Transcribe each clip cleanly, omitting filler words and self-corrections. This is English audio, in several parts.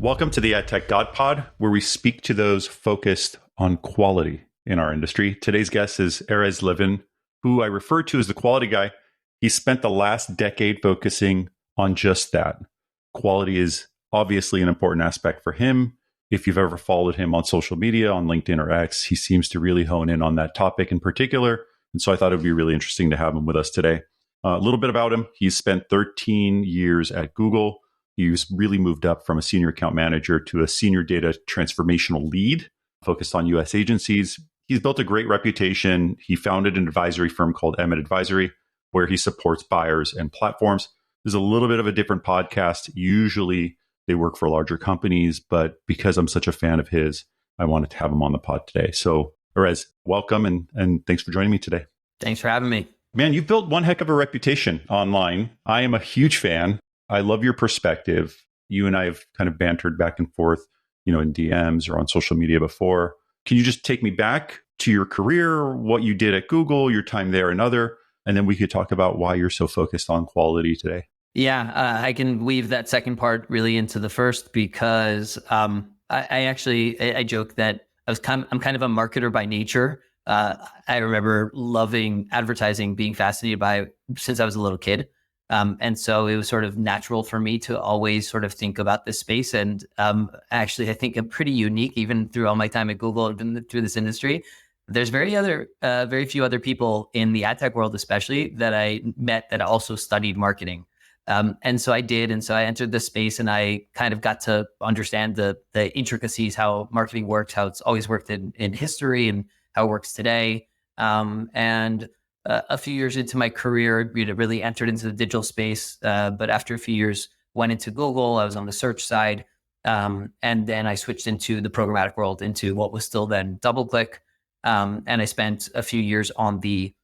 Welcome to the AdTechGod pod, where we speak to those focused on quality in our industry. Today's guest is Erez Levin, who I refer to as the quality guy. He spent the last decade focusing on just that. Quality is obviously an important aspect for him. If you've ever followed him on social media, on LinkedIn or X, he seems to really hone in on that topic in particular. And so I thought it would be really interesting to have him with us today. A little bit about him. He's spent 13 years at Google. He's really moved up from a senior account manager to a senior data transformational lead focused on US agencies. He's built a great reputation. He founded an advisory firm called Emet Advisory, where he supports buyers and platforms. There's a little bit of a different podcast. Usually they work for larger companies, but because I'm such a fan of his, I wanted to have him on the pod today. So Erez, welcome and thanks for joining me today. Thanks for having me. Man, you've built one heck of a reputation online. I am a huge fan. I love your perspective. You and I have kind of bantered back and forth, in DMs or on social media before. Can you just take me back to your career, what you did at Google, your time there and other, and then we could talk about why you're so focused on quality today? Yeah, I can weave that second part really into the first because I joke that I'm kind of a marketer by nature. I remember loving advertising, being fascinated by it since I was a little kid. And so it was sort of natural for me to always sort of think about this space. And actually, I think I'm pretty unique, even through all my time at Google and through this industry. There's very few other people in the ad tech world, especially, that I met that also studied marketing. And so I did. And so I entered this space and I kind of got to understand the intricacies, how marketing works, how it's always worked in history and how it works today. A few years into my career, really entered into the digital space. But after a few years, went into Google. I was on the search side. And then I switched into the programmatic world, into what was still then DoubleClick. And I spent a few years on the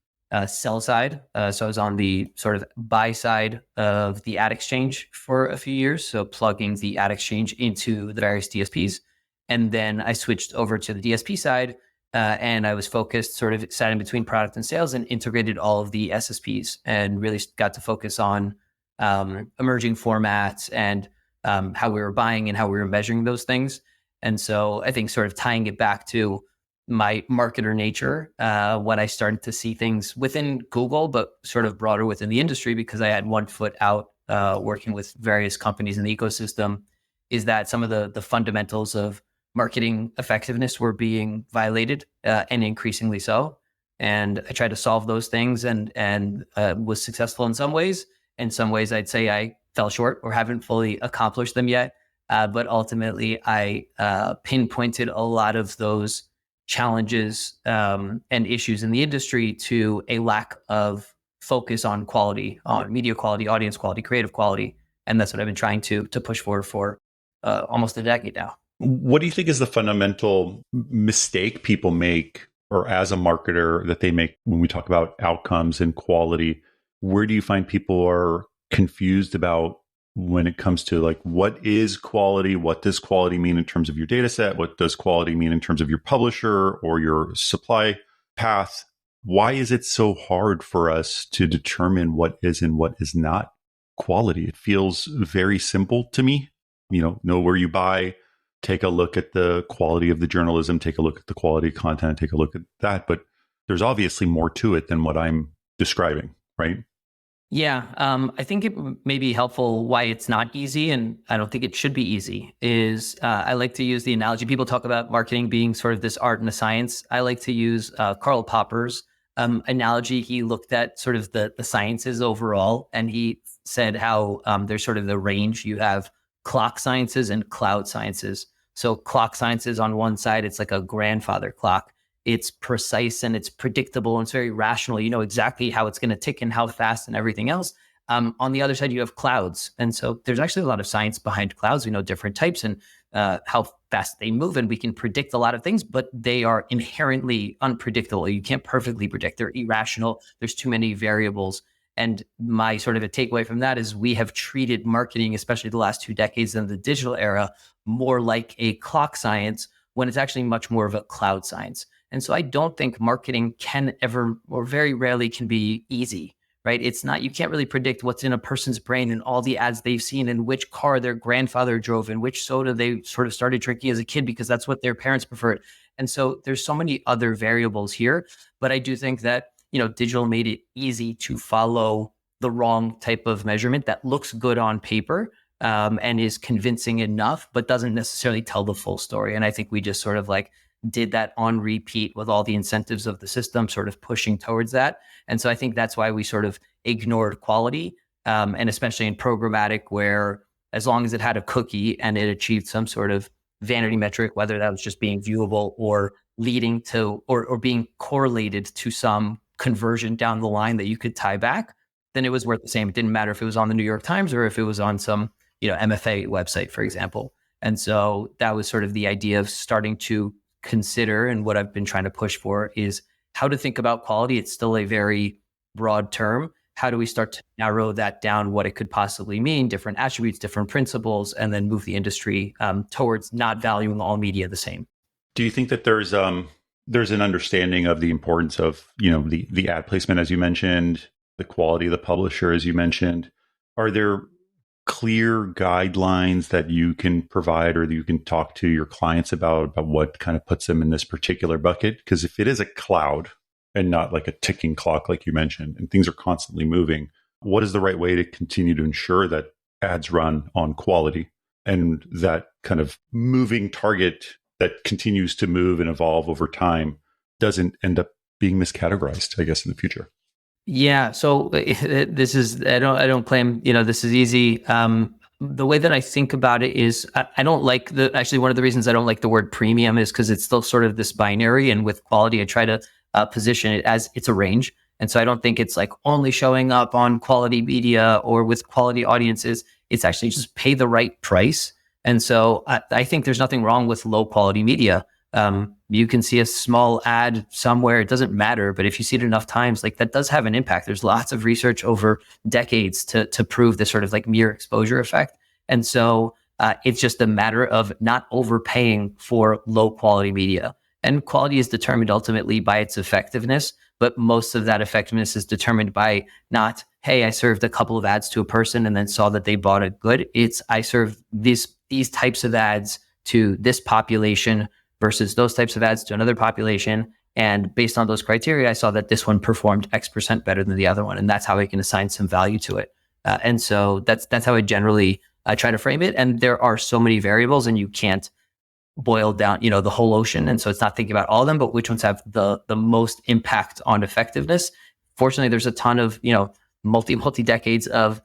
sell side. So I was on the sort of buy side of the ad exchange for a few years. So plugging the ad exchange into the various DSPs. And then I switched over to the DSP side. And I was focused, sort of sat in between product and sales, and integrated all of the SSPs, and really got to focus on emerging formats and how we were buying and how we were measuring those things. And so I think sort of tying it back to my marketer nature, when I started to see things within Google, but sort of broader within the industry, because I had one foot out working with various companies in the ecosystem, is that some of the fundamentals of marketing effectiveness were being violated, and increasingly so. And I tried to solve those things and was successful in some ways. In some ways, I'd say I fell short or haven't fully accomplished them yet. But ultimately, I pinpointed a lot of those challenges and issues in the industry to a lack of focus on quality, on media quality, audience quality, creative quality. And that's what I've been trying to push for almost a decade now. What do you think is the fundamental mistake people make, or as a marketer that they make when we talk about outcomes and quality? Where do you find people are confused about when it comes to like, what is quality? What does quality mean in terms of your data set? What does quality mean in terms of your publisher or your supply path? Why is it so hard for us to determine what is and what is not quality? It feels very simple to me. Know where you buy, take a look at the quality of the journalism, take a look at the quality of content, take a look at that. But there's obviously more to it than what I'm describing, right? Yeah, I think it may be helpful why it's not easy, and I don't think it should be easy, is I like to use the analogy. People talk about marketing being sort of this art and a science. I like to use Karl Popper's analogy. He looked at sort of the sciences overall, and he said how there's sort of the range. You have clock sciences and cloud sciences. So clock sciences on one side, it's like a grandfather clock. It's precise and it's predictable and it's very rational. You know exactly how it's going to tick and how fast and everything else. On the other side, you have clouds. And so there's actually a lot of science behind clouds. We know different types and how fast they move, and we can predict a lot of things, but they are inherently unpredictable. You can't perfectly predict. They're irrational. There's too many variables. And my sort of a takeaway from that is we have treated marketing, especially the last 2 decades in the digital era, more like a clock science when it's actually much more of a cloud science. And so I don't think marketing can ever, or very rarely can be easy, right? It's not, you can't really predict what's in a person's brain and all the ads they've seen and which car their grandfather drove and which soda they sort of started drinking as a kid because that's what their parents preferred. And so there's so many other variables here, but I do think that, digital made it easy to follow the wrong type of measurement that looks good on paper, and is convincing enough, but doesn't necessarily tell the full story. And I think we just sort of like did that on repeat with all the incentives of the system, sort of pushing towards that. And so I think that's why we sort of ignored quality, and especially in programmatic, where as long as it had a cookie and it achieved some sort of vanity metric, whether that was just being viewable or leading to or being correlated to some conversion down the line that you could tie back, then it was worth the same. It didn't matter if it was on the New York Times or if it was on some, MFA website, for example. And so that was sort of the idea of starting to consider, and what I've been trying to push for is how to think about quality. It's still a very broad term. How do we start to narrow that down, what it could possibly mean, different attributes, different principles, and then move the industry towards not valuing all media the same? Do you think that there's an understanding of the importance of, the ad placement, as you mentioned, the quality of the publisher, as you mentioned? Are there clear guidelines that you can provide or that you can talk to your clients about what kind of puts them in this particular bucket? Because if it is a cloud and not like a ticking clock, like you mentioned, and things are constantly moving, what is the right way to continue to ensure that ads run on quality and that kind of moving target that continues to move and evolve over time doesn't end up being miscategorized, I guess, in the future? Yeah. So this is, I don't claim, this is easy. The way that I think about it is I don't like actually one of the reasons I don't like the word premium is because it's still sort of this binary. And with quality, I try to position it as it's a range. And so I don't think it's like only showing up on quality media or with quality audiences. It's actually just pay the right price. And so I think there's nothing wrong with low quality media. You can see a small ad somewhere, it doesn't matter, but if you see it enough times, like that does have an impact. There's lots of research over decades to prove this sort of like mere exposure effect. And so it's just a matter of not overpaying for low quality media. And quality is determined ultimately by its effectiveness, but most of that effectiveness is determined by not, hey, I served a couple of ads to a person and then saw that they bought a good. It's I served these types of ads to this population versus those types of ads to another population. And based on those criteria, I saw that this one performed X% better than the other one. And that's how I can assign some value to it. And so that's how I generally try to frame it. And there are so many variables and you can't boil down, the whole ocean. And so it's not thinking about all of them, but which ones have the most impact on effectiveness. Fortunately, there's a ton of, multi decades of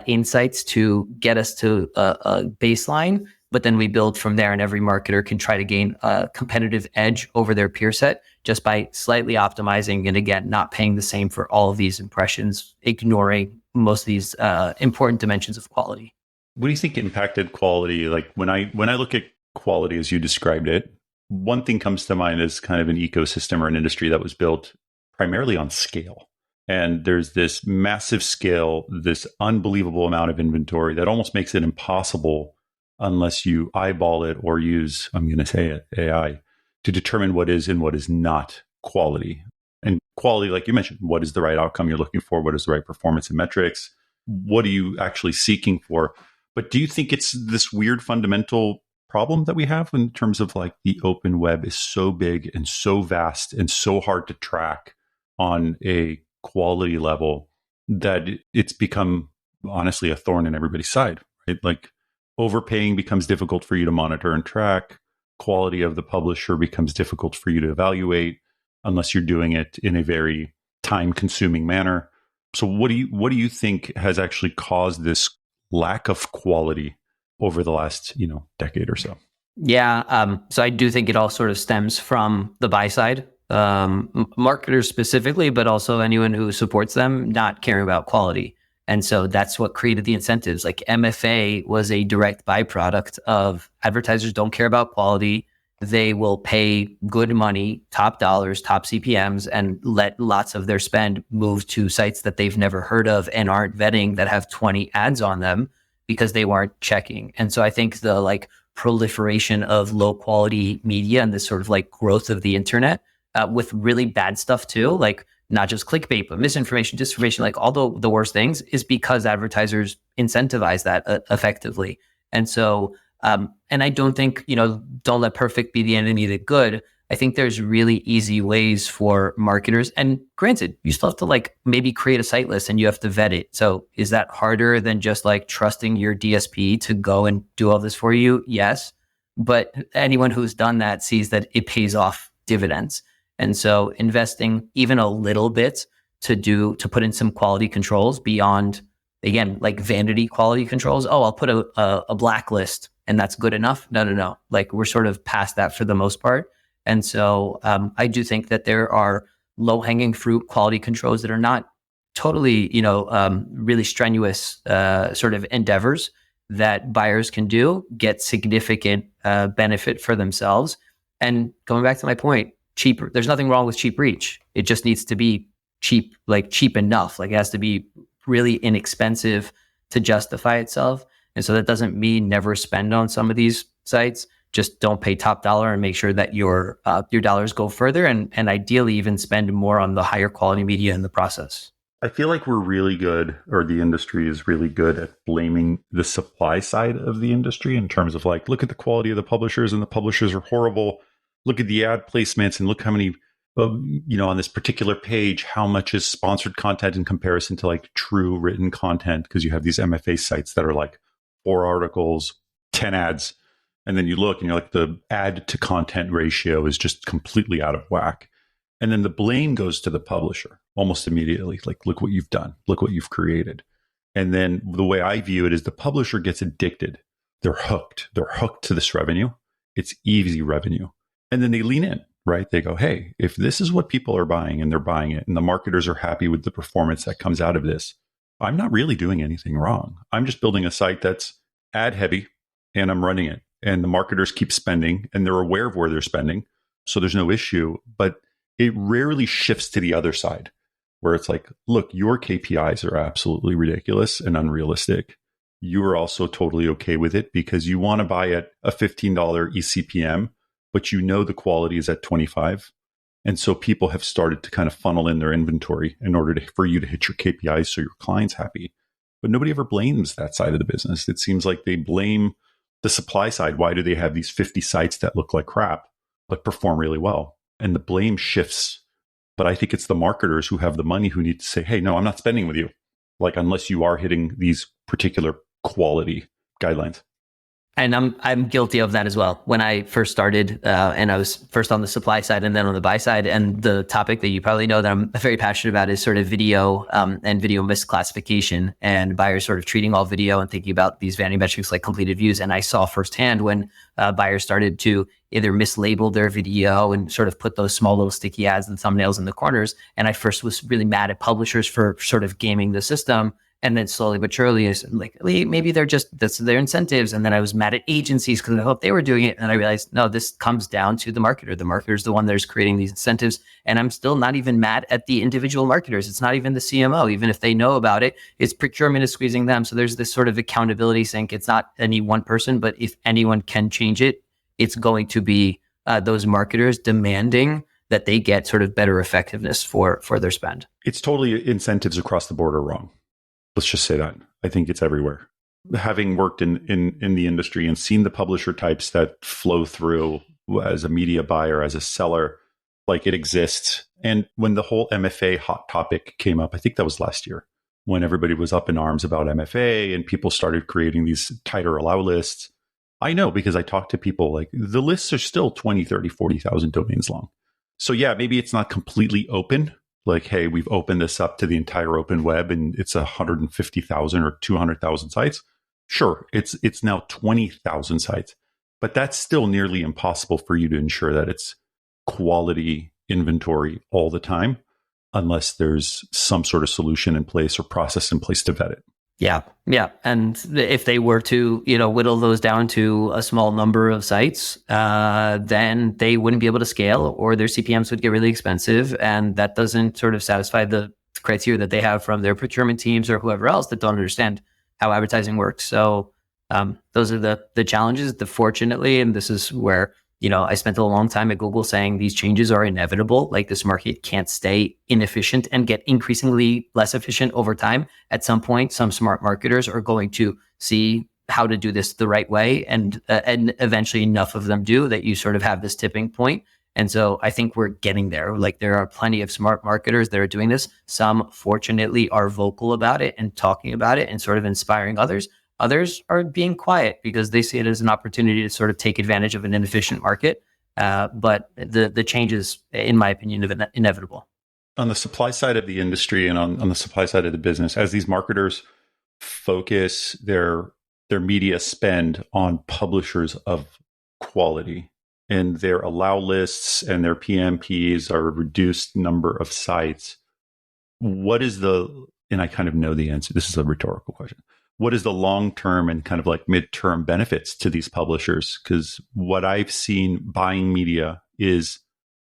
insights to get us to a baseline. But then we build from there, and every marketer can try to gain a competitive edge over their peer set just by slightly optimizing and, again, not paying the same for all of these impressions, ignoring most of these important dimensions of quality. What do you think impacted quality? Like when I look at quality as you described it, one thing comes to mind as kind of an ecosystem or an industry that was built primarily on scale. And there's this massive scale, this unbelievable amount of inventory that almost makes it impossible unless you eyeball it or use, I'm going to say it, AI, to determine what is and what is not quality. And quality, like you mentioned, what is the right outcome you're looking for? What is the right performance and metrics? What are you actually seeking for? But do you think it's this weird fundamental problem that we have in terms of like the open web is so big and so vast and so hard to track on a quality level that it's become honestly a thorn in everybody's side, right? Like overpaying becomes difficult for you to monitor and track. Quality of the publisher becomes difficult for you to evaluate unless you're doing it in a very time-consuming manner. So what do you think has actually caused this lack of quality over the last, decade or so? Yeah. So I do think it all sort of stems from the buy side, marketers specifically, but also anyone who supports them not caring about quality. And so that's what created the incentives. Like MFA was a direct byproduct of advertisers don't care about quality. They will pay good money, top dollars, top CPMs, and let lots of their spend move to sites that they've never heard of and aren't vetting, that have 20 ads on them because they weren't checking. And so I think the like proliferation of low quality media and this sort of like growth of the internet with really bad stuff too, like not just clickbait, but misinformation, disinformation, like all the worst things, is because advertisers incentivize that effectively. And so, and I don't think, don't let perfect be the enemy of the good. I think there's really easy ways for marketers. And granted, you still have to like maybe create a site list and you have to vet it. So is that harder than just like trusting your DSP to go and do all this for you? Yes. But anyone who's done that sees that it pays off dividends. And so investing even a little bit to put in some quality controls beyond, again, like vanity quality controls. Oh, I'll put a blacklist and that's good enough. No. Like we're sort of past that for the most part. And so I do think that there are low hanging fruit quality controls that are not totally, really strenuous sort of endeavors that buyers can do, get significant benefit for themselves. And going back to my point, cheaper. There's nothing wrong with cheap reach. It just needs to be cheap, like cheap enough. Like it has to be really inexpensive to justify itself. And so that doesn't mean never spend on some of these sites. Just don't pay top dollar and make sure that your dollars go further and ideally even spend more on the higher quality media in the process. I feel like we're really good, or the industry is really good at blaming the supply side of the industry in terms of like, look at the quality of the publishers and the publishers are horrible. Look at the ad placements and look how many, on this particular page, how much is sponsored content in comparison to like true written content. Because you have these MFA sites that are like 4 articles, 10 ads. And then you look and you're like, the ad to content ratio is just completely out of whack. And then the blame goes to the publisher almost immediately. Like, look what you've done. Look what you've created. And then the way I view it is the publisher gets addicted. They're hooked. They're hooked to this revenue. It's easy revenue. And then they lean in, right? They go, hey, if this is what people are buying and they're buying it and the marketers are happy with the performance that comes out of this, I'm not really doing anything wrong. I'm just building a site that's ad heavy and I'm running it. And the marketers keep spending and they're aware of where they're spending. So there's no issue. But it rarely shifts to the other side where it's like, look, your KPIs are absolutely ridiculous and unrealistic. You are also totally okay with it because you want to buy at a $15 eCPM, but you know the quality is at 25. And so people have started to kind of funnel in their inventory in order for you to hit your KPIs so your client's happy. But nobody ever blames that side of the business. It seems like they blame the supply side. Why do they have these 50 sites that look like crap but perform really well? And the blame shifts. But I think it's the marketers who have the money who need to say, hey, no, I'm not spending with you. Like, unless you are hitting these particular quality guidelines. And I'm guilty of that as well. When I first started, and I was first on the supply side and then on the buy side, and the topic that you probably know that I'm very passionate about is sort of video and video misclassification and buyers sort of treating all video and thinking about these vanity metrics like completed views. And I saw firsthand when buyers started to either mislabel their video and sort of put those small little sticky ads and thumbnails in the corners. And I first was really mad at publishers for sort of gaming the system. And then slowly but surely, is like, maybe they're just, that's their incentives. And then I was mad at agencies because I thought they were doing it. And I realized, no, this comes down to the marketer. The marketer is the one that is creating these incentives. And I'm still not even mad at the individual marketers. It's not even the CMO. Even if they know about it, it's procurement is squeezing them. So there's this sort of accountability sink. It's not any one person, but if anyone can change it, it's going to be those marketers demanding that they get sort of better effectiveness for their spend. It's totally incentives across the board are wrong. Let's just say that. I think it's everywhere. Having worked in the industry and seen the publisher types that flow through as a media buyer, as a seller, like it exists. And when the whole MFA hot topic came up, I think that was last year, when everybody was up in arms about MFA and people started creating these tighter allow lists. I know because I talked to people, like the lists are still 20, 30, 40,000 domains long. So yeah, maybe it's not completely open. Like, hey, we've opened this up to the entire open web and it's 150,000 or 200,000 sites. Sure, it's now 20,000 sites, but that's still nearly impossible for you to ensure that it's quality inventory all the time, unless there's some sort of solution in place or process in place to vet it. Yeah. And if they were to, whittle those down to a small number of sites, then they wouldn't be able to scale or their CPMs would get really expensive. And that doesn't sort of satisfy the criteria that they have from their procurement teams or whoever else that don't understand how advertising works. So those are the challenges, fortunately, and this is where I spent a long time at Google saying these changes are inevitable. Like this market can't stay inefficient and get increasingly less efficient over time. At some point, some smart marketers are going to see how to do this the right way, and eventually enough of them do that you sort of have this tipping point. And so I think we're getting there. Like there are plenty of smart marketers that are doing this. Some, fortunately, are vocal about it and talking about it and sort of inspiring others. Others are being quiet because they see it as an opportunity to sort of take advantage of an inefficient market. But the changes, in my opinion, are inevitable. On the supply side of the industry and on the supply side of the business, as these marketers focus their media spend on publishers of quality, and their allow lists and their PMPs are a reduced number of sites, what is and I kind of know the answer, this is a rhetorical question, what is the long-term and kind of like mid-term benefits to these publishers? Because what I've seen buying media is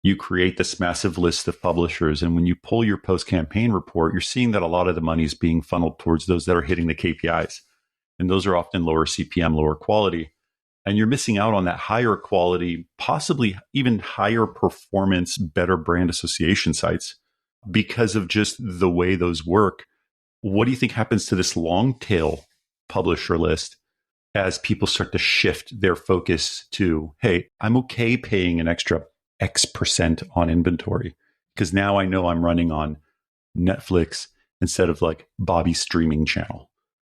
you create this massive list of publishers, and when you pull your post-campaign report, you're seeing that a lot of the money is being funneled towards those that are hitting the KPIs. And those are often lower CPM, lower quality. And you're missing out on that higher quality, possibly even higher performance, better brand association sites because of just the way those work. What do you think happens to this long tail publisher list as people start to shift their focus to, hey, I'm okay paying an extra X% on inventory because now I know I'm running on Netflix instead of like Bobby's streaming channel.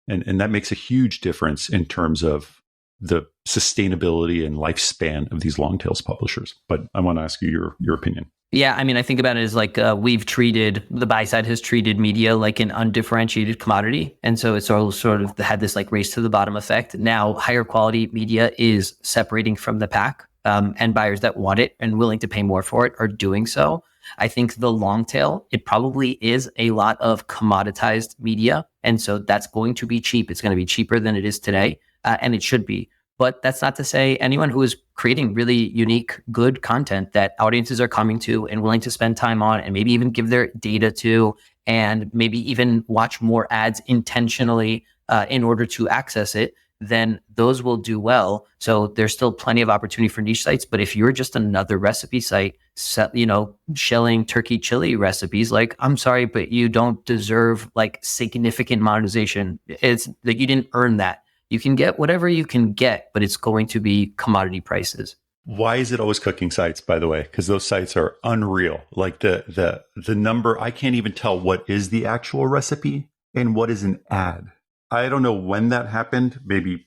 And that makes a huge difference in terms of the sustainability and lifespan of these long tails publishers. But I want to ask you your opinion. Yeah, I mean, I think about it as like the buy side has treated media like an undifferentiated commodity. And so it's all sort of had this like race to the bottom effect. Now, higher quality media is separating from the pack, and buyers that want it and willing to pay more for it are doing so. I think the long tail, it probably is a lot of commoditized media. And so that's going to be cheap. It's going to be cheaper than it is today. And it should be. But that's not to say anyone who is creating really unique, good content that audiences are coming to and willing to spend time on and maybe even give their data to, and maybe even watch more ads intentionally in order to access it, then those will do well. So there's still plenty of opportunity for niche sites. But if you're just another recipe site, shelling turkey chili recipes, like, I'm sorry, but you don't deserve like significant monetization. It's like you didn't earn that. You can get whatever you can get, but it's going to be commodity prices. Why is it always cooking sites, by the way? Because those sites are unreal. Like the number, I can't even tell what is the actual recipe and what is an ad. I don't know when that happened, maybe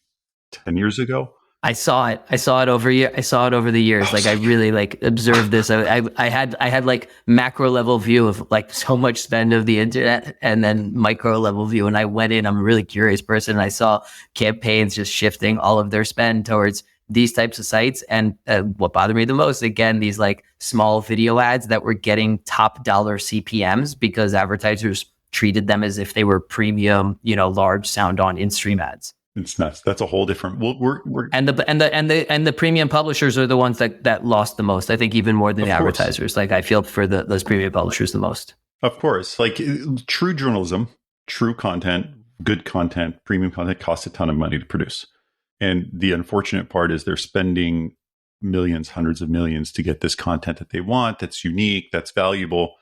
10 years ago. I saw it over the years. Like I really like observed this. I had like macro level view of like so much spend of the internet, and then micro level view. And I went in, I'm a really curious person. And I saw campaigns just shifting all of their spend towards these types of sites. And what bothered me the most, again, these like small video ads that were getting top dollar CPMs because advertisers treated them as if they were premium, large sound on in-stream ads. It's nuts. That's a whole different. We're and the premium publishers are the ones that lost the most. I think even more than the advertisers. Like I feel for those premium publishers the most. Of course, like true journalism, true content, good content, premium content costs a ton of money to produce. And the unfortunate part is they're spending millions, hundreds of millions to get this content that they want, that's unique, that's valuable,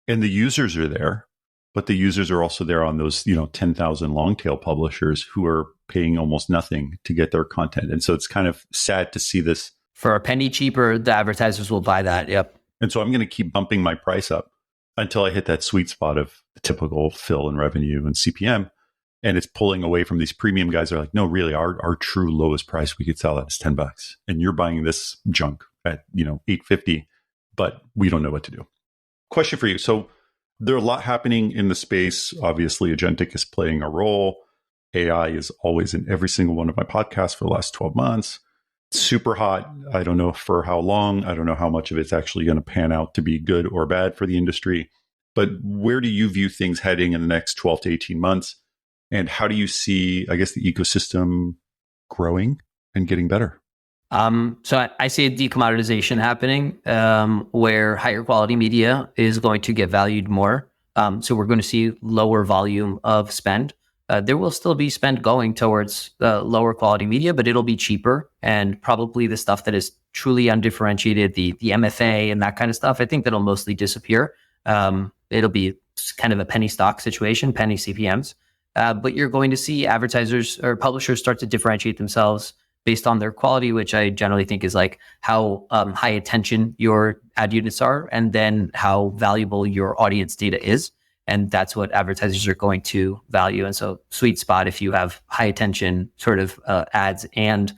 and the users are there. But the users are also there on those, 10,000 long tail publishers who are paying almost nothing to get their content. And so it's kind of sad to see this. For a penny cheaper, the advertisers will buy that. Yep. And so I'm going to keep bumping my price up until I hit that sweet spot of the typical fill and revenue and CPM. And it's pulling away from these premium guys that are like, no, really, our true lowest price we could sell at is $10. And you're buying this junk at, $8.50, but we don't know what to do. Question for you. So there's a lot happening in the space. Obviously, agentic is playing a role. AI is always in every single one of my podcasts for the last 12 months. It's super hot. I don't know for how long. I don't know how much of it's actually going to pan out to be good or bad for the industry. But where do you view things heading in the next 12 to 18 months? And how do you see, I guess, the ecosystem growing and getting better? So I see a decommoditization happening where higher quality media is going to get valued more. So we're going to see lower volume of spend. there will still be spend going towards lower quality media, but it'll be cheaper. And probably the stuff that is truly undifferentiated, the MFA and that kind of stuff, I think that'll mostly disappear. It'll be kind of a penny stock situation, penny CPMs. But you're going to see advertisers or publishers start to differentiate themselves based on their quality, which I generally think is like how high attention your ad units are, and then how valuable your audience data is. And that's what advertisers are going to value. And so sweet spot, if you have high attention sort of ads and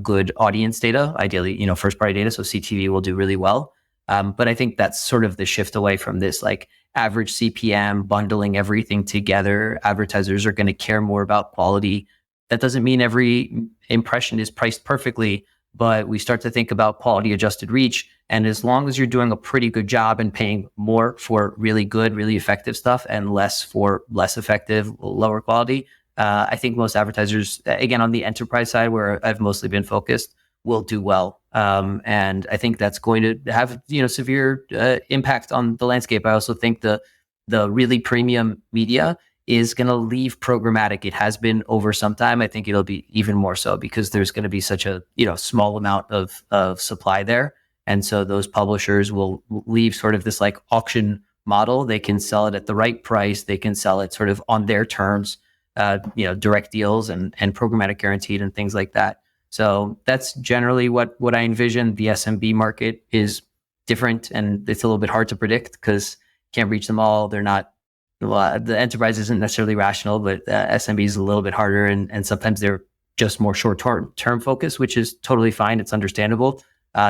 good audience data, ideally, first party data. So CTV will do really well. But I think that's sort of the shift away from this like average CPM, bundling everything together. Advertisers are going to care more about quality. That doesn't mean every impression is priced perfectly, but we start to think about quality adjusted reach. And as long as you're doing a pretty good job and paying more for really good, really effective stuff and less for less effective, lower quality, I think most advertisers, again, on the enterprise side where I've mostly been focused, will do well. And I think that's going to have, severe impact on the landscape. I also think the really premium media is going to leave programmatic. It has been over some time. I think it'll be even more so because there's going to be such a small amount of supply there. And so those publishers will leave sort of this like auction model. They can sell it at the right price. They can sell it sort of on their terms, direct deals and programmatic guaranteed and things like that. So that's generally what I envision. The SMB market is different and it's a little bit hard to predict because can't reach them all. They're not, the enterprise isn't necessarily rational, but SMB is a little bit harder. And sometimes they're just more short-term focused, which is totally fine. It's understandable.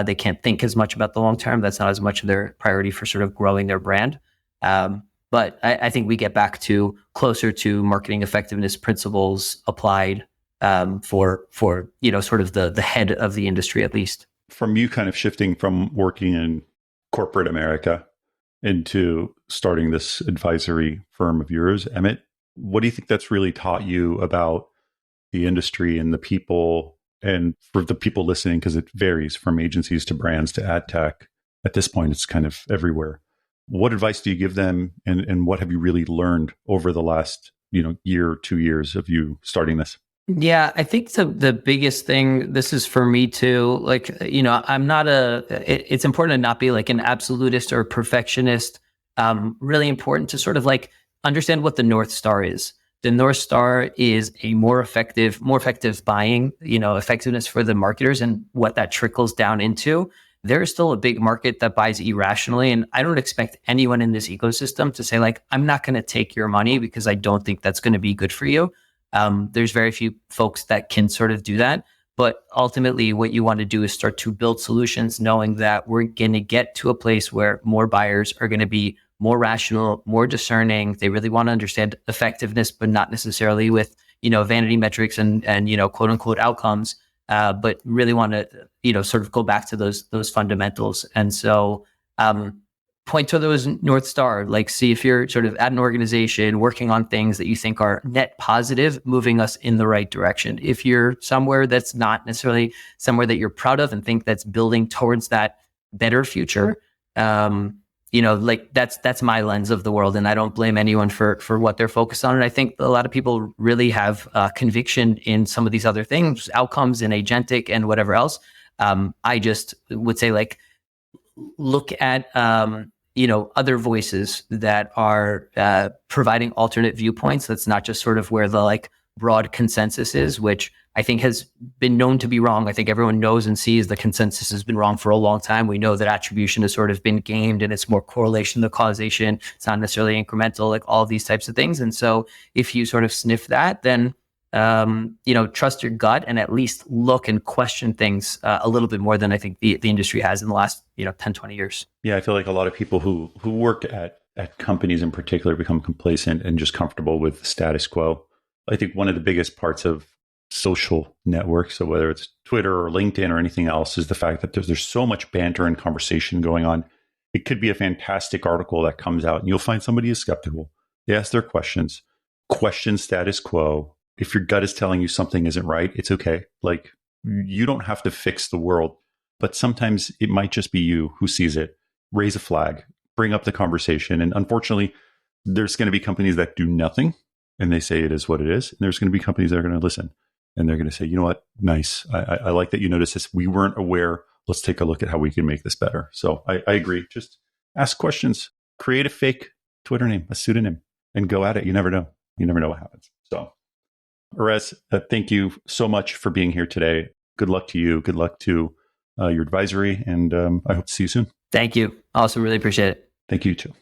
They can't think as much about the long term. That's not as much of their priority for sort of growing their brand. But I think we get back to closer to marketing effectiveness principles applied for sort of the head of the industry, at least. From you kind of shifting from working in corporate America into starting this advisory firm of yours, Emet, what do you think that's really taught you about the industry and the people? And for the people listening, because it varies from agencies to brands to ad tech, at this point, it's kind of everywhere. What advice do you give them? And what have you really learned over the last, year, 2 years of you starting this? Yeah, I think the biggest thing, this is for me too, like, I'm not it's important to not be like an absolutist or perfectionist. Really important to sort of like understand what the North Star is. The North Star is a more effective buying, effectiveness for the marketers and what that trickles down into. There is still a big market that buys irrationally. And I don't expect anyone in this ecosystem to say like, I'm not going to take your money because I don't think that's going to be good for you. There's very few folks that can sort of do that. But ultimately, what you want to do is start to build solutions knowing that we're going to get to a place where more buyers are going to be more rational, more discerning. They really want to understand effectiveness, but not necessarily with, vanity metrics and quote unquote outcomes, but really want to, sort of go back to those fundamentals. And so, point to those North Star, like see if you're sort of at an organization working on things that you think are net positive, moving us in the right direction. If you're somewhere that's not necessarily somewhere that you're proud of and think that's building towards that better future, like that's my lens of the world. And I don't blame anyone for what they're focused on. And I think a lot of people really have conviction in some of these other things, outcomes in agentic and whatever else. I just would say like, look at, other voices that are providing alternate viewpoints. That's not just sort of where the like broad consensus is, which I think has been known to be wrong. I think everyone knows and sees the consensus has been wrong for a long time. We know that attribution has sort of been gamed and it's more correlation than causation. It's not necessarily incremental, like all these types of things. And so if you sort of sniff that, then trust your gut and at least look and question things a little bit more than I think the industry has in the last, 10, 20 years. Yeah, I feel like a lot of people who work at companies in particular become complacent and just comfortable with the status quo. I think one of the biggest parts of social networks, so whether it's Twitter or LinkedIn or anything else, is the fact that there's so much banter and conversation going on. It could be a fantastic article that comes out and you'll find somebody is skeptical. They ask their questions, question status quo. If your gut is telling you something isn't right, it's okay. Like, you don't have to fix the world, but sometimes it might just be you who sees it. Raise a flag, bring up the conversation. And unfortunately, there's going to be companies that do nothing and they say it is what it is. And there's going to be companies that are going to listen and they're going to say, you know what, nice. I like that you noticed this. We weren't aware. Let's take a look at how we can make this better. So I agree. Just ask questions, create a fake Twitter name, a pseudonym, and go at it. You never know. You never know what happens. So Erez, thank you so much for being here today. Good luck to you. Good luck to your advisory. And I hope to see you soon. Thank you. Also really appreciate it. Thank you too.